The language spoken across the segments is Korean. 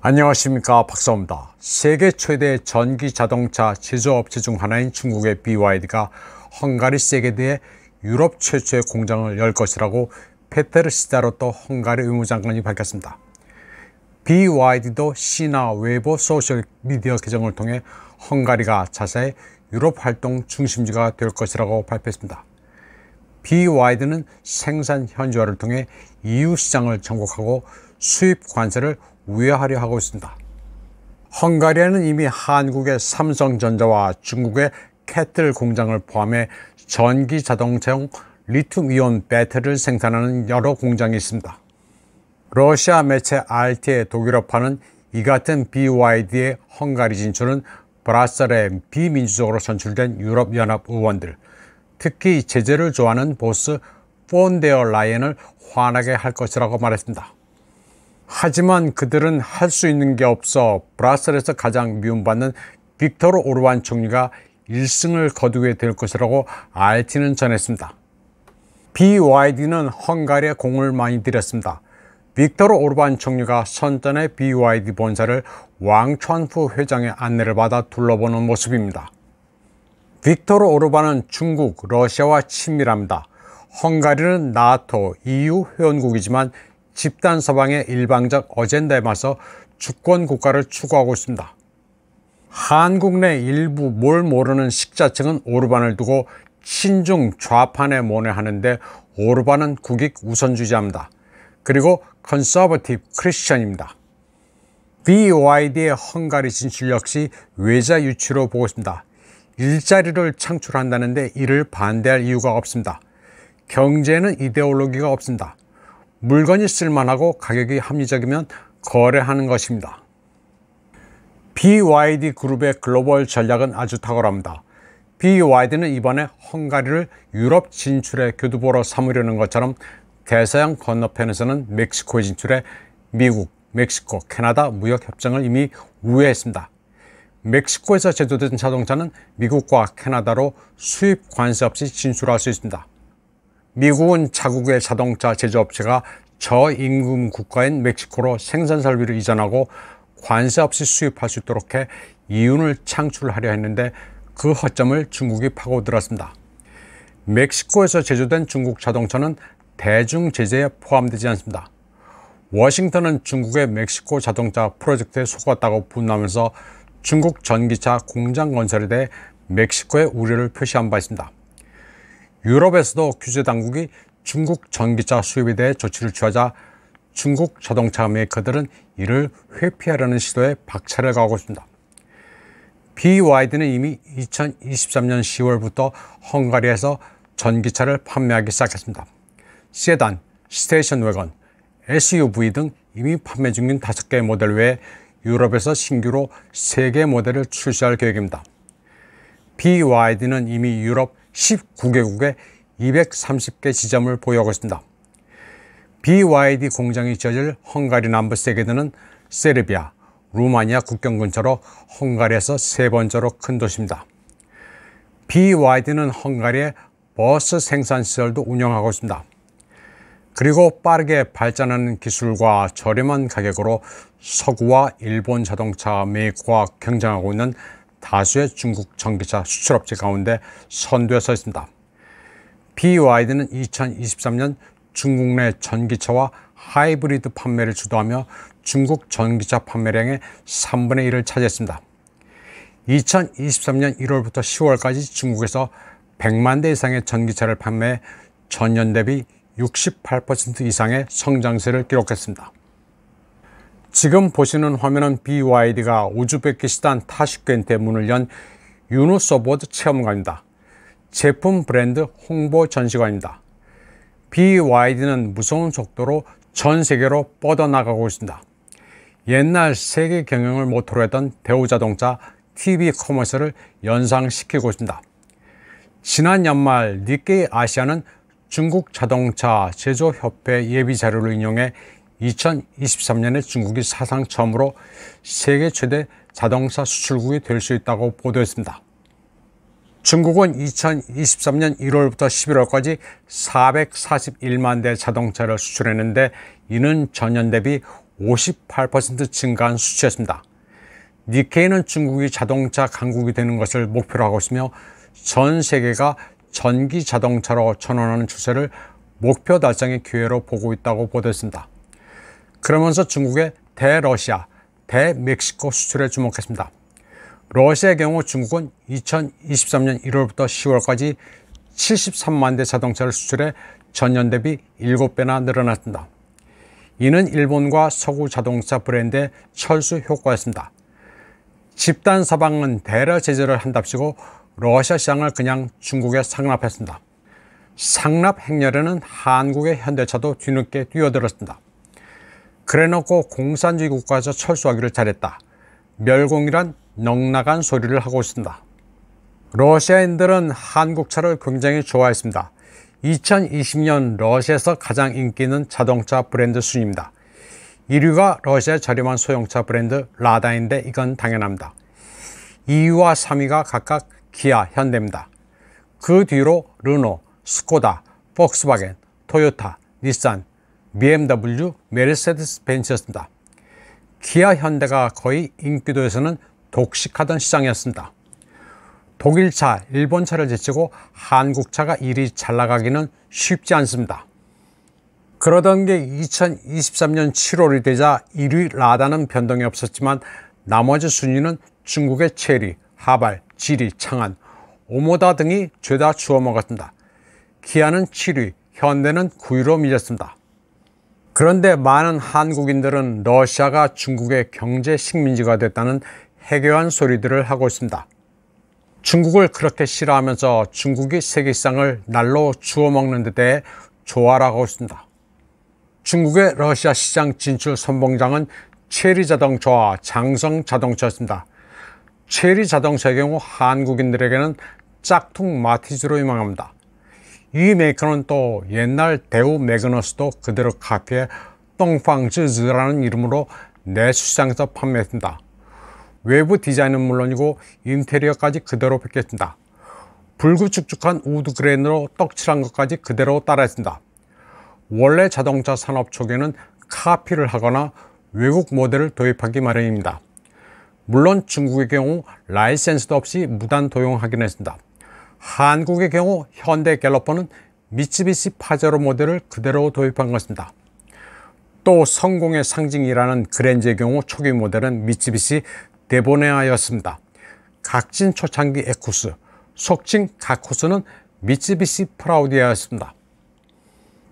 안녕하십니까, 박사입니다. 세계 최대 전기 자동차 제조업체 중 하나인 중국의 BYD가 헝가리 세게드에 유럽 최초의 공장을 열 것이라고 페테르 시자로토 헝가리 의무장관이 밝혔습니다. BYD도 시나 웨이보 소셜미디어 계정을 통해 헝가리가 자사의 유럽 활동 중심지가 될 것이라고 발표했습니다. BYD는 생산 현지화를 통해 EU 시장을 정복하고 수입 관세를 우회하려 하고 있습니다. 헝가리에는 이미 한국의 삼성전자와 중국의 캐틀 공장을 포함해 전기 자동차용 리튬이온 배터리를 생산하는 여러 공장이 있습니다. 러시아 매체 RT의 독일어판은 이 같은 BYD의 헝가리 진출은 브뤼셀에 비민주적으로 선출된 유럽연합 의원들, 특히 제재를 좋아하는 보스 폰데어 라이엔을 화나게 할 것이라고 말했습니다. 하지만 그들은 할 수 있는 게 없어 브뤼셀에서 가장 미움받는 빅토르 오르반 총리가 1승을 거두게 될 것이라고 RT는 전했습니다. BYD는 헝가리에 공을 많이 들였습니다. 빅토르 오르반 총리가 선전의 BYD 본사를 왕천프 회장의 안내를 받아 둘러보는 모습입니다. 빅토르 오르반은 중국, 러시아와 친밀합니다. 헝가리는 나토, EU 회원국이지만 집단 서방의 일방적 어젠다에 맞서 주권 국가를 추구하고 있습니다. 한국 내 일부 뭘 모르는 식자층은 오르반을 두고 친중 좌판에 모내하는데 오르반은 국익 우선주의자입니다. 그리고 컨서버티브 크리스천입니다. BYD의 헝가리 진출 역시 외자 유치로 보고 있습니다. 일자리를 창출한다는데 이를 반대할 이유가 없습니다. 경제에는 이데올로기가 없습니다. 물건이 쓸만하고 가격이 합리적이면 거래하는 것입니다. BYD 그룹의 글로벌 전략은 아주 탁월합니다. BYD는 이번에 헝가리를 유럽 진출의 교두보로 삼으려는 것처럼 대서양 건너편에서는 멕시코에 진출해 미국, 멕시코, 캐나다 무역협정을 이미 우회했습니다. 멕시코에서 제조된 자동차는 미국과 캐나다로 수입 관세 없이 진출할 수 있습니다. 미국은 자국의 자동차 제조업체가 저임금 국가인 멕시코로 생산 설비를 이전하고 관세 없이 수입할 수 있도록 해 이윤을 창출하려 했는데 그 허점을 중국이 파고들었습니다. 멕시코에서 제조된 중국 자동차는 대중 제재에 포함되지 않습니다. 워싱턴은 중국의 멕시코 자동차 프로젝트에 속았다고 분노하면서 중국 전기차 공장 건설에 대해 멕시코에 우려를 표시한 바 있습니다. 유럽에서도 규제 당국이 중국 전기차 수입에 대해 조치를 취하자 중국 자동차 메이커들은 이를 회피하려는 시도에 박차를 가하고 있습니다. BYD는 이미 2023년 10월부터 헝가리에서 전기차를 판매하기 시작했습니다. 세단, 스테이션 외건, SUV 등 이미 판매 중인 5개의 모델 외에 유럽에서 신규로 3개 모델을 출시할 계획입니다. BYD는 이미 유럽 19개국에 230개 지점을 보유하고 있습니다. BYD 공장이 지어질 헝가리 남부 세게드는 세르비아, 루마니아 국경 근처로 헝가리에서 세 번째로 큰 도시입니다. BYD는 헝가리에 버스 생산 시설도 운영하고 있습니다. 그리고 빠르게 발전하는 기술과 저렴한 가격으로 서구와 일본 자동차 메이커와 경쟁하고 있는 다수의 중국 전기차 수출업체 가운데 선두에 서 있습니다. BYD는 2023년 중국 내 전기차와 하이브리드 판매를 주도하며 중국 전기차 판매량의 3분의 1을 차지했습니다. 2023년 1월부터 10월까지 중국에서 100만 대 이상의 전기차를 판매해 전년 대비 68% 이상의 성장세를 기록했습니다. 지금 보시는 화면은 BYD가 우즈베키스탄 타슈켄트에 문을 연 유누소보드 체험관입니다. 제품 브랜드 홍보 전시관입니다. BYD는 무서운 속도로 전 세계로 뻗어나가고 있습니다. 옛날 세계 경영을 모토로 했던 대우자동차 TV 커머셜을 연상시키고 있습니다. 지난 연말 니케이 아시아는 중국 자동차 제조협회 예비 자료를 인용해 2023년에 중국이 사상 처음으로 세계 최대 자동차 수출국이 될 수 있다고 보도했습니다. 중국은 2023년 1월부터 11월까지 441만 대 자동차를 수출했는데 이는 전년 대비 58% 증가한 수치였습니다. 니케이는 중국이 자동차 강국이 되는 것을 목표로 하고 있으며 전 세계가 전기 자동차로 전환하는 추세를 목표 달성의 기회로 보고 있다고 보도했습니다. 그러면서 중국의 대러시아, 대멕시코 수출에 주목했습니다. 러시아의 경우 중국은 2023년 1월부터 10월까지 73만 대 자동차를 수출해 전년 대비 7배나 늘어났습니다. 이는 일본과 서구 자동차 브랜드의 철수 효과였습니다. 집단 서방은 대러 제재를 한답시고 러시아 시장을 그냥 중국에 상납했습니다. 상납 행렬에는 한국의 현대차도 뒤늦게 뛰어들었습니다. 그래놓고 공산주의 국가에서 철수하기를 잘했다. 멸공이란 넉나간 소리를 하고 있습니다. 러시아인들은 한국차를 굉장히 좋아했습니다. 2020년 러시아에서 가장 인기 있는 자동차 브랜드 순위입니다. 1위가 러시아의 저렴한 소형차 브랜드 라다인데 이건 당연합니다. 2위와 3위가 각각 기아, 현대입니다. 그 뒤로 르노, 스코다, 폭스바겐, 토요타, 닛산, BMW, 메르세데스 벤츠였습니다. 기아, 현대가 거의 인기도에서는 독식하던 시장이었습니다. 독일차, 일본차를 제치고 한국차가 이리 잘 나가기는 쉽지 않습니다. 그러던 게 2023년 7월이 되자 1위 라다는 변동이 없었지만 나머지 순위는 중국의 체리, 하발, 지리, 창안, 오모다 등이 죄다 주워먹었습니다. 기아는 7위, 현대는 9위로 밀렸습니다. 그런데 많은 한국인들은 러시아가 중국의 경제 식민지가 됐다는 해괴한 소리들을 하고 있습니다. 중국을 그렇게 싫어하면서 중국이 세계 시장을 날로 주워먹는 데 대해 조화를 하고 있습니다. 중국의 러시아 시장 진출 선봉장은 체리 자동차와 장성 자동차였습니다. 체리 자동차의 경우 한국인들에게는 짝퉁 마티즈로 유명합니다. 이 메이커는 또 옛날 대우 매그너스도 그대로 카피해 똥팡즈즈라는 이름으로 내수시장에서 판매했습니다. 외부 디자인은 물론이고 인테리어까지 그대로 뺏겼습니다. 불구축축한 우드 그레인으로 떡칠한 것까지 그대로 따라했습니다. 원래 자동차 산업 초기에는 카피를 하거나 외국 모델을 도입하기 마련입니다. 물론 중국의 경우 라이센스도 없이 무단 도용하긴 했습니다. 한국의 경우 현대 갤러퍼는 미쓰비시 파제로 모델을 그대로 도입한 것입니다. 또 성공의 상징이라는 그랜저의 경우 초기 모델은 미쓰비시 데보네아였습니다. 각진 초창기 에쿠스, 속칭 가쿠스는 미쓰비시 프라우디아였습니다.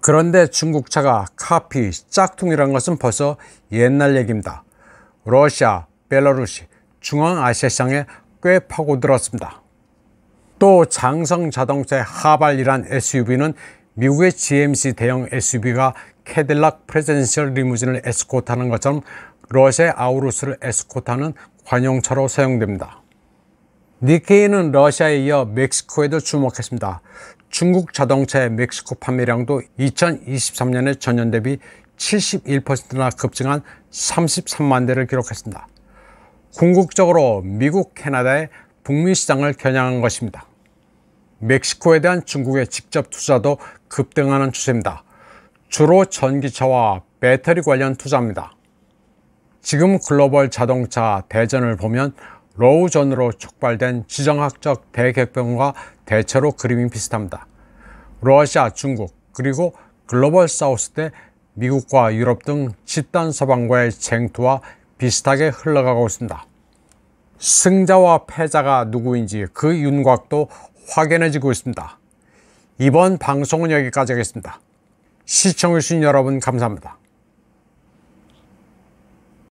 그런데 중국차가 카피, 짝퉁이란 것은 벌써 옛날 얘기입니다. 러시아, 벨라루시, 중앙아시아 시장에 꽤 파고들었습니다. 또 장성 자동차의 하발이란 SUV는 미국의 GMC 대형 SUV가 캐딜락 프레젠셜 리무진을 에스코트하는 것처럼 러시아의 아우루스를 에스코트하는 관용차로 사용됩니다. 니케이는 러시아에 이어 멕시코에도 주목했습니다. 중국 자동차의 멕시코 판매량도 2023년에 전년 대비 71%나 급증한 33만 대를 기록했습니다. 궁극적으로 미국, 캐나다의 북미 시장을 겨냥한 것입니다. 멕시코에 대한 중국의 직접 투자도 급등하는 추세입니다. 주로 전기차와 배터리 관련 투자입니다. 지금 글로벌 자동차 대전을 보면 로우전으로 촉발된 지정학적 대격변과 대체로 그림이 비슷합니다. 러시아, 중국, 그리고 글로벌 사우스 때 미국과 유럽 등 집단 서방과의 쟁투와 비슷하게 흘러가고 있습니다. 승자와 패자가 누구인지 그 윤곽도 확연해지고 있습니다. 이번 방송은 여기까지 하겠습니다. 시청해주신 여러분 감사합니다.